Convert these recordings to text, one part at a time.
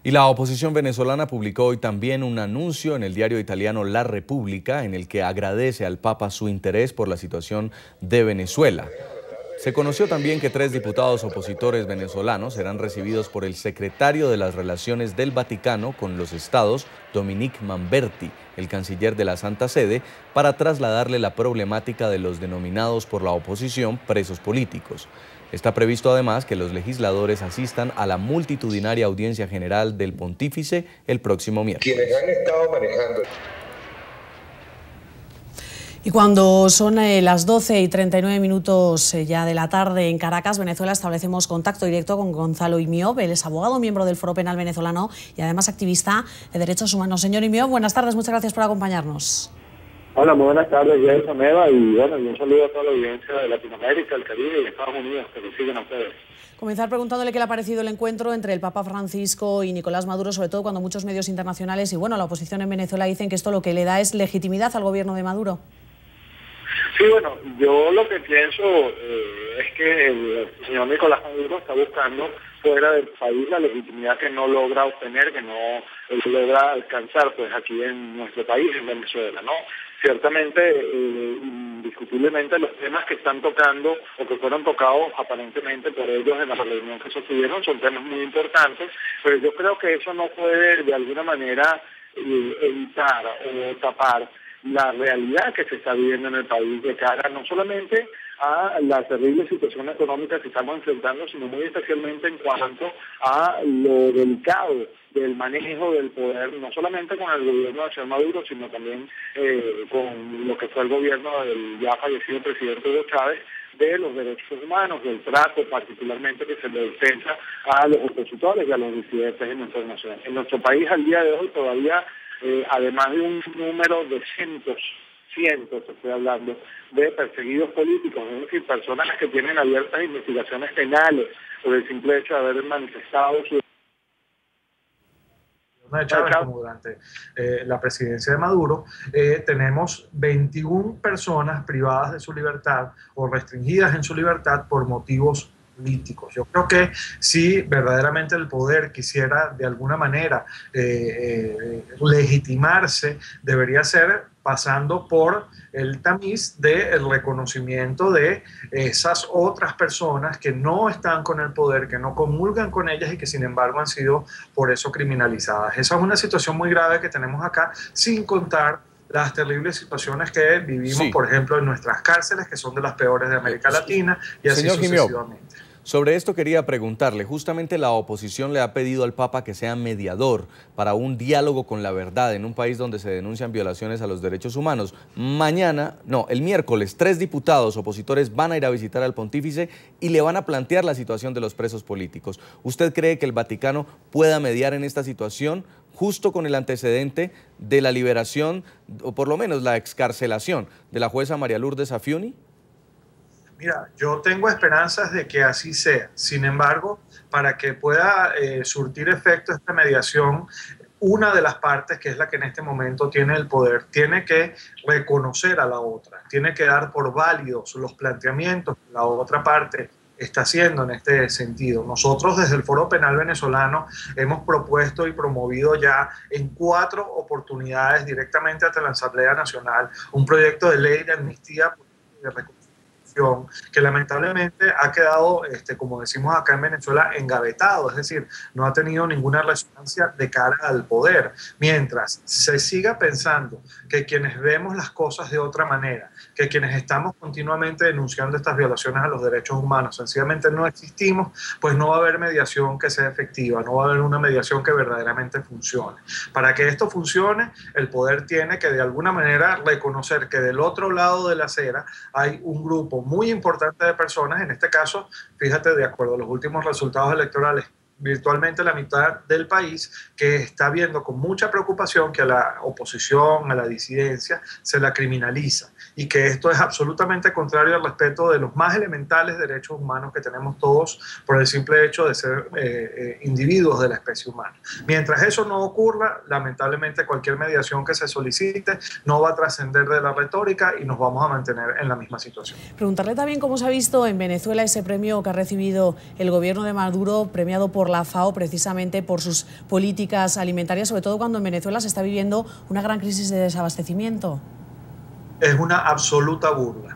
Y la oposición venezolana publicó hoy también un anuncio en el diario italiano La Repubblica en el que agradece al Papa su interés por la situación de Venezuela. Se conoció también que 3 diputados opositores venezolanos serán recibidos por el secretario de las Relaciones del Vaticano con los Estados, Dominique Manberti, el canciller de la Santa Sede, para trasladarle la problemática de los denominados por la oposición presos políticos. Está previsto además que los legisladores asistan a la multitudinaria audiencia general del pontífice el próximo miércoles. Quienes han estado manejando. Y cuando son las 12:39 ya de la tarde en Caracas, Venezuela, establecemos contacto directo con Gonzalo Imiob. Él es abogado, miembro del Foro Penal Venezolano y además activista de derechos humanos. Señor Imiob, buenas tardes, muchas gracias por acompañarnos. Hola, muy buenas tardes, Jason Eva, y bueno, un saludo a toda la audiencia de Latinoamérica, el Caribe y Estados Unidos, que nos siguen a ustedes. Comenzar preguntándole qué le ha parecido el encuentro entre el Papa Francisco y Nicolás Maduro, sobre todo cuando muchos medios internacionales y bueno, la oposición en Venezuela dicen que esto lo que le da es legitimidad al gobierno de Maduro. Sí, bueno, yo lo que pienso es que el señor Nicolás Maduro está buscando fuera del país la legitimidad que no logra obtener, que no logra alcanzar pues aquí en nuestro país, en Venezuela, ¿no? Ciertamente, indiscutiblemente los temas que están tocando o que fueron tocados aparentemente por ellos en la reunión que sostuvieron son temas muy importantes, pero yo creo que eso no puede de alguna manera evitar o tapar la realidad que se está viviendo en el país de cara no solamente a la terrible situación económica que estamos enfrentando, sino muy especialmente en cuanto a lo delicado del manejo del poder, no solamente con el gobierno de señor Maduro, sino también con lo que fue el gobierno del ya fallecido presidente Hugo Chávez, de los derechos humanos, del trato particularmente que se le dispensa a los opositores y a los disidentes en nuestra nación. En nuestro país al día de hoy todavía, además de un número de cientos, estoy hablando, de perseguidos políticos, es decir, personas que tienen abiertas investigaciones penales por el simple hecho de haber manifestado su... de Chávez, como durante la presidencia de Maduro, tenemos 21 personas privadas de su libertad o restringidas en su libertad por motivos políticos. Yo creo que si verdaderamente el poder quisiera de alguna manera legitimarse, debería ser pasando por el tamiz del reconocimiento de esas otras personas que no están con el poder, que no comulgan con ellas y que sin embargo han sido por eso criminalizadas. Esa es una situación muy grave que tenemos acá, sin contar las terribles situaciones que vivimos, por ejemplo, en nuestras cárceles, que son de las peores de América Latina, y así sucesivamente. Sobre esto quería preguntarle, justamente la oposición le ha pedido al Papa que sea mediador para un diálogo con la verdad en un país donde se denuncian violaciones a los derechos humanos. El miércoles, 3 diputados opositores van a ir a visitar al pontífice y le van a plantear la situación de los presos políticos. ¿Usted cree que el Vaticano pueda mediar en esta situación justo con el antecedente de la liberación, o por lo menos la excarcelación de la jueza María Lourdes Afiuni? Mira, yo tengo esperanzas de que así sea. Sin embargo, para que pueda surtir efecto esta mediación, una de las partes, que es la que en este momento tiene el poder, tiene que reconocer a la otra, tiene que dar por válidos los planteamientos que la otra parte está haciendo en este sentido. Nosotros desde el Foro Penal Venezolano hemos propuesto y promovido ya en 4 oportunidades directamente ante la Asamblea Nacional un proyecto de ley de amnistía y de reconciliación que lamentablemente ha quedado, como decimos acá en Venezuela, engavetado, es decir, no ha tenido ninguna resonancia de cara al poder. Mientras se siga pensando que quienes vemos las cosas de otra manera, que quienes estamos continuamente denunciando estas violaciones a los derechos humanos, sencillamente no existimos, pues no va a haber mediación que sea efectiva, no va a haber una mediación que verdaderamente funcione. Para que esto funcione, el poder tiene que de alguna manera reconocer que del otro lado de la acera hay un grupo muy importante de personas, en este caso, fíjate, de acuerdo a los últimos resultados electorales, virtualmente la mitad del país, que está viendo con mucha preocupación que a la oposición, a la disidencia, se la criminaliza y que esto es absolutamente contrario al respeto de los más elementales derechos humanos que tenemos todos por el simple hecho de ser individuos de la especie humana. Mientras eso no ocurra, lamentablemente cualquier mediación que se solicite no va a trascender de la retórica y nos vamos a mantener en la misma situación. Preguntarle también cómo se ha visto en Venezuela ese premio que ha recibido el gobierno de Maduro, premiado por por la FAO precisamente por sus políticas alimentarias, sobre todo cuando en Venezuela se está viviendo una gran crisis de desabastecimiento. Es una absoluta burla.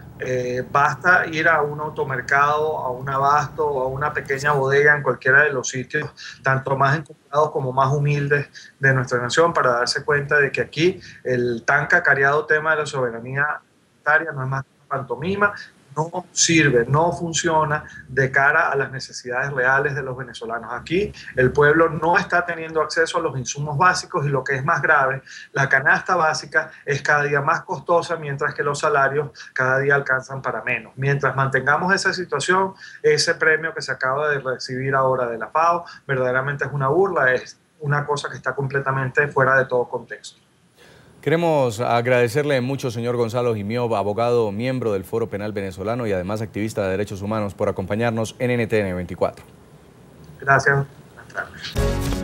Basta ir a un automercado, a un abasto o a una pequeña bodega en cualquiera de los sitios, tanto más encontrados como más humildes de nuestra nación, para darse cuenta de que aquí el tan cacareado tema de la soberanía alimentaria no es más que una pantomima, no sirve, no funciona de cara a las necesidades reales de los venezolanos. Aquí el pueblo no está teniendo acceso a los insumos básicos y, lo que es más grave, la canasta básica es cada día más costosa, mientras que los salarios cada día alcanzan para menos. Mientras mantengamos esa situación, ese premio que se acaba de recibir ahora de la FAO verdaderamente es una burla, es una cosa que está completamente fuera de todo contexto. Queremos agradecerle mucho, señor Gonzalo Jimiob, abogado, miembro del Foro Penal Venezolano y además activista de derechos humanos, por acompañarnos en NTN 24. Gracias. Buenas tardes.